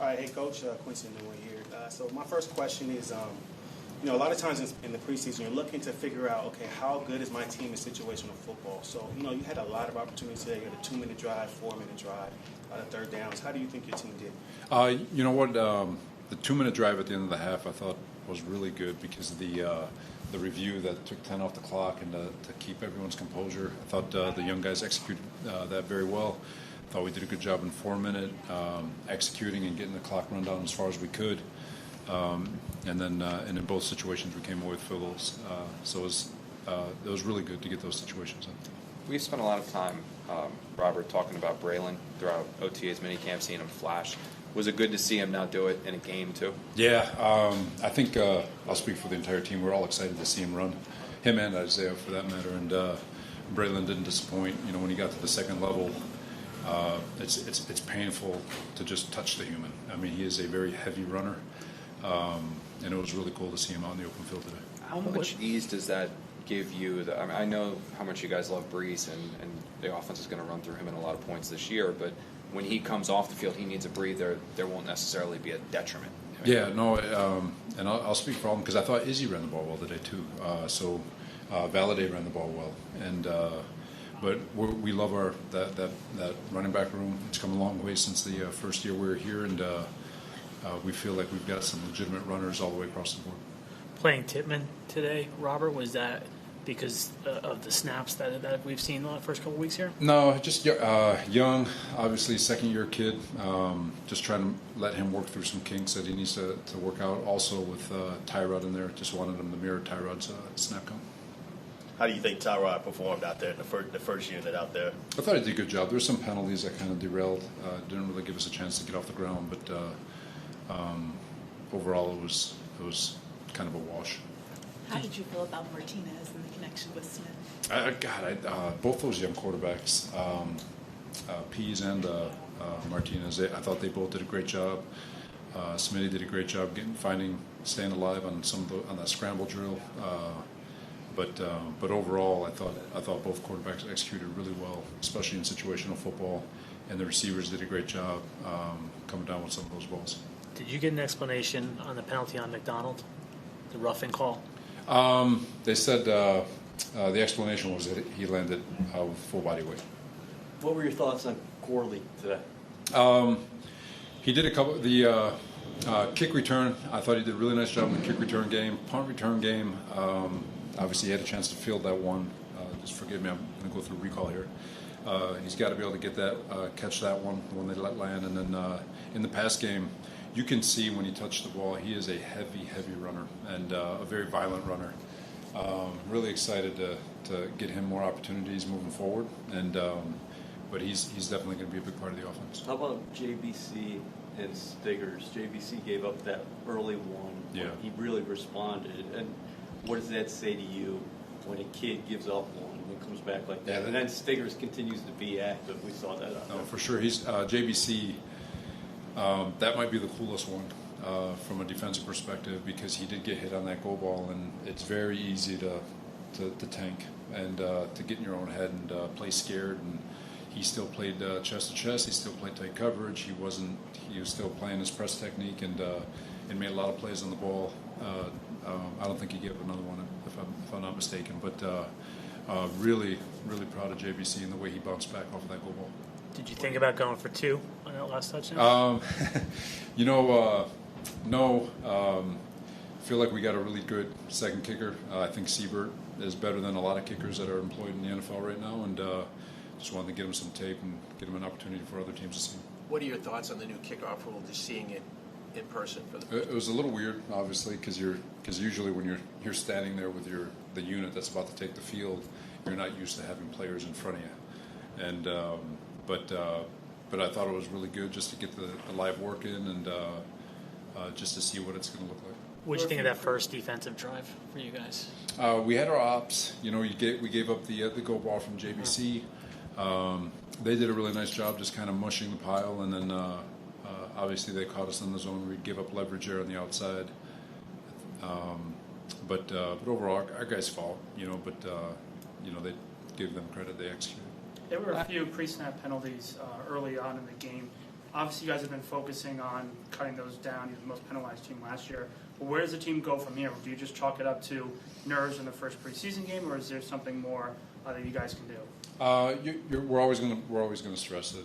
All right, hey, Coach, Quincy Newell here. So my first question is, a lot of times in the preseason, you're looking to figure out, okay, how good is my team in situational football? So, you had a lot of opportunities today. You had a 2-minute drive, 4-minute drive, a lot of third downs. How do you think your team did? You know what? The 2-minute drive at the end of the half, I thought was really good because of the review that took 10 off the clock and to keep everyone's composure. I thought the young guys executed that very well. I thought we did a good job in 4-minute executing and getting the clock run down as far as we could. And in both situations we came away with field goals. So it was really good to get those situations in. We've spent a lot of time, Robert, talking about Braylon throughout OTA's minicamp, seeing him flash. Was it good to see him now do it in a game too? Yeah, I think I'll speak for the entire team. We're all excited to see him run, him and Isaiah for that matter. And Braylon didn't disappoint. When he got to the second level, it's painful to just touch the human. I mean, he is a very heavy runner, and it was really cool to see him out in the open field today. How much ease does that give you? I know how much you guys love Brees, and the offense is going to run through him in a lot of points this year, but when he comes off the field, he needs a breather. There won't necessarily be a detriment. Yeah, no, and I'll speak for all of them because I thought Izzy ran the ball well today too. So Valade ran the ball well, and but we love that running back room. It's come a long way since the first year we were here, and we feel like we've got some legitimate runners all the way across the board. Playing Tippmann today, Robert, was that because of the snaps that we've seen the first couple of weeks here? No, just young, obviously second-year kid. Just trying to let him work through some kinks that he needs to work out. Also with Tyrod in there, just wanted him to mirror Tyrod's snap count. How do you think Tyrod performed out there in the first unit out there? I thought he did a good job. There were some penalties that kind of derailed. Didn't really give us a chance to get off the ground, but overall it was kind of a wash. How did you feel about Martinez and the connection with Smith? Both those young quarterbacks, Pease and Martinez, I thought they both did a great job. Smitty did a great job staying alive on on that scramble drill. But overall, I thought both quarterbacks executed really well, especially in situational football, and the receivers did a great job coming down with some of those balls. Did you get an explanation on the penalty on McDonald, the roughing call? They said the explanation was that he landed with full body weight. What were your thoughts on Corle today? He did a couple. The kick return, I thought he did a really nice job in the kick return game. Punt return game, obviously he had a chance to field that one. Just forgive me, I'm going to go through recall here. He's got to be able to get that, catch that one, the one they let land. And then in the pass game, you can see when he touched the ball, he is a heavy, heavy runner and a very violent runner. Really excited to get him more opportunities moving forward. And but he's definitely going to be a big part of the offense. How about JBC and Stiggers? JBC gave up that early one. Yeah. He really responded. And what does that say to you when a kid gives up one and comes back like that? Yeah, and then Stiggers continues to be active. We saw that out there. No, for sure. He's JBC. That might be the coolest one from a defensive perspective because he did get hit on that goal ball, and it's very easy to tank and to get in your own head and play scared. And he still played chest to chest. He still played tight coverage. He was still playing his press technique and made a lot of plays on the ball. I don't think he gave another one if I'm not mistaken. But really, really proud of JBC and the way he bounced back off of that goal ball. Did you think about going for two on that last touchdown? No. I feel like we got a really good second kicker. I think Siebert is better than a lot of kickers that are employed in the NFL right now, and just wanted to get him some tape and get him an opportunity for other teams to see. What are your thoughts on the new kickoff rule, just seeing it in person for the first time? It was a little weird, obviously, because usually when you're standing there with the unit that's about to take the field, you're not used to having players in front of you, and but I thought it was really good just to get the live work in and just to see what it's going to look like. What did you think of that first defensive drive for you guys? We had our ops. We gave up the goal ball from JBC. They did a really nice job just kind of mushing the pile, and then obviously they caught us in the zone. We gave up leverage there on the outside. But overall, our guys fought, but they gave them credit. They executed. There were a few pre-snap penalties early on in the game. obviously you guys have been focusing on cutting those down. You're the most penalized team last year. But where does the team go from here? Do you just chalk it up to nerves in the first preseason game, or is there something more that you guys can do? We're always going to stress it.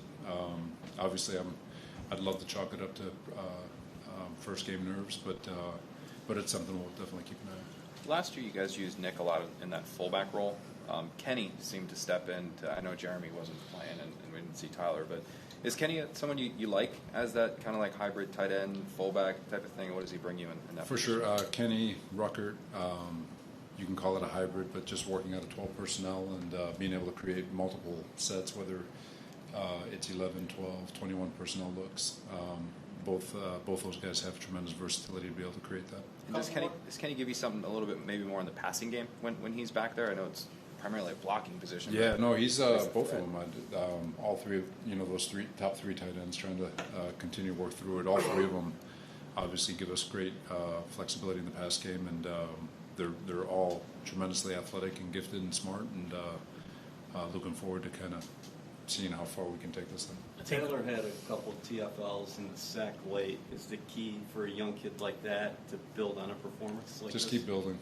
Obviously, I'd love to chalk it up to first game nerves, but it's something we'll definitely keep an eye on. Last year, you guys used Nick a lot in that fullback role. Kenny seemed to step in. I know Jeremy wasn't playing, and we didn't see Tyler, but is Kenny someone you like as that kind of like hybrid tight end, fullback type of thing? What does he bring you in that For position? sure. Kenny, Ruckert, you can call it a hybrid, but just working out of 12 personnel and being able to create multiple sets, whether it's 11, 12, 21 personnel looks. Both those guys have tremendous versatility to be able to create that. And does Kenny give you something a little bit maybe more in the passing game when he's back there? I know it's primarily a blocking position. Yeah, no, he's both of them. All three of those top three tight ends trying to continue to work through it. All three of them obviously give us great flexibility in the pass game, and they're all tremendously athletic and gifted and smart, and looking forward to kind of seeing how far we can take this thing. Taylor had a couple of TFLs in the sack late. Is the key for a young kid like that to build on a performance like Just this? keep building.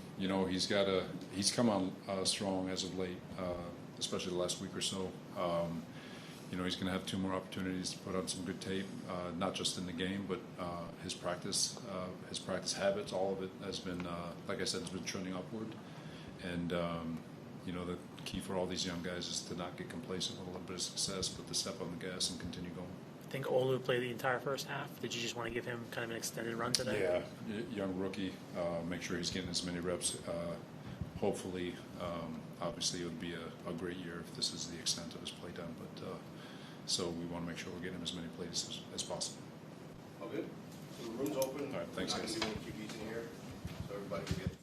He's come on strong as of late, especially the last week or so. He's going to have 2 more opportunities to put on some good tape, not just in the game, but his practice habits. All of it has been, like I said, has been trending upward. And the key for all these young guys is to not get complacent with a little bit of success, but to step on the gas and continue going. I think Olu played the entire first half. Did you just want to give him kind of an extended run today? Yeah, young rookie. Make sure he's getting as many reps. Hopefully, obviously, it would be a great year if this is the extent of his play time. But so we want to make sure we're getting him as many plays as possible. All good. So the room's open. All right, thanks, We're not guys. going to do any QBs in here, so everybody can get